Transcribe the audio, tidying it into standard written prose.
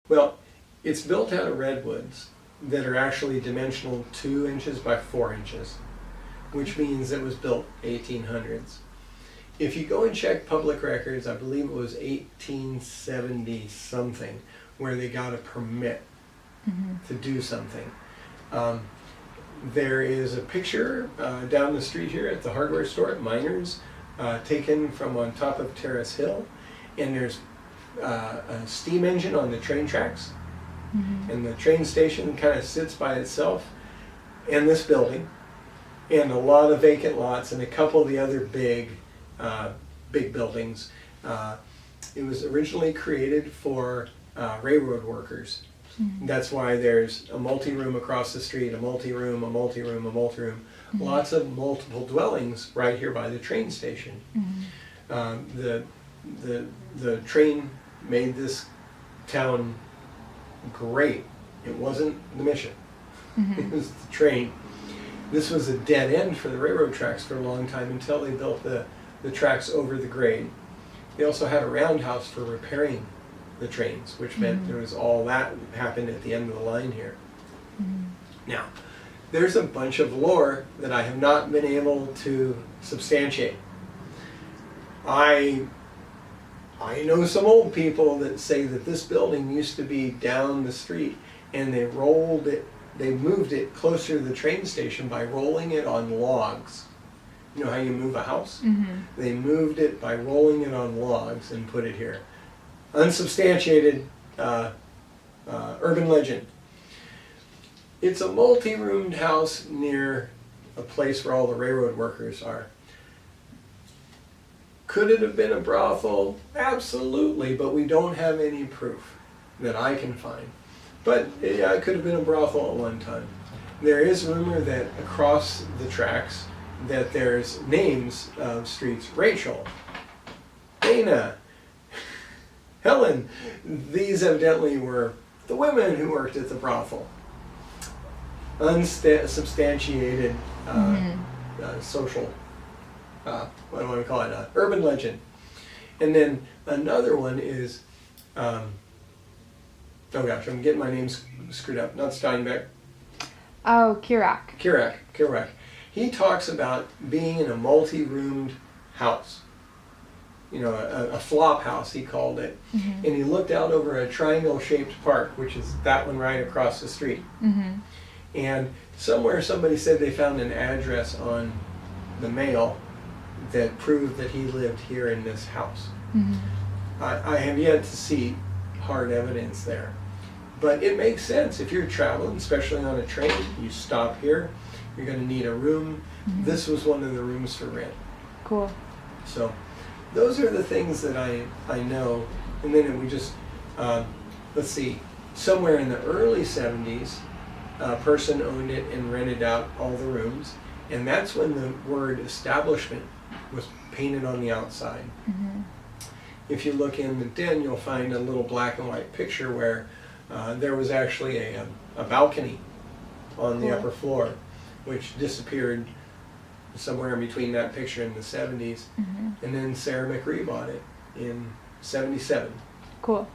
Well, it's built out of redwoods that are actually dimensional 2 inches by 4 inches, which means it was built 1800s. If you go and check public records, I believe it was 1870 something, where they got a permit to do something. There is a picture down the street here at the hardware store at Miners, taken from on top of Terrace Hill, and there's a steam engine on the train tracks, and the train station kind of sits by itself, and this building, and a lot of vacant lots, and a couple of the other big buildings. It was originally created for railroad workers. That's why there's a multi-room across the street, a multi-room, a multi-room, a multi-room. Lots of multiple dwellings right here by the train station. The train made this town great. It wasn't the mission. It was the train. This was a dead end for the railroad tracks for a long time until they built the tracks over the grade. They also had a roundhouse for repairing the trains, which meant there was all that happened at the end of the line here. Now, there's a bunch of lore that I have not been able to substantiate. I know some old people that say that this building used to be down the street, and they moved it closer to the train station by rolling it on logs. You know how you move a house? They moved it by rolling it on logs and put it here. Unsubstantiated urban legend. It's a multi-roomed house near a place where all the railroad workers are. Could it have been a brothel? Absolutely, but we don't have any proof that I can find. But yeah, it could have been a brothel at one time. There is rumor that across the tracks that there's names of streets. Rachel, Dana, Helen. These evidently were the women who worked at the brothel. Unsubstantiated social, what do I call it, urban legend. And then another one is, oh gosh, I'm getting my names screwed up, not Steinbeck. Oh, Kerouac. Kerouac. He talks about being in a multi-roomed house. You know, a flop house, he called it. And he looked out over a triangle-shaped park, which is that one right across the street. And somewhere somebody said they found an address on the mail that proved that he lived here in this house. I have yet to see hard evidence there. But it makes sense. If you're traveling, especially on a train, you stop here, you're going to need a room. This was one of the rooms for rent. Cool. So those are the things that I know. And then we just, let's see, somewhere in the early 70s, a person owned it and rented out all the rooms. And that's when the word establishment was painted on the outside. If you look in the den, you'll find a little black and white picture where there was actually a balcony on the upper floor, which disappeared somewhere in between that picture and the 70s. And then Sarah McRee bought it in 77. Cool.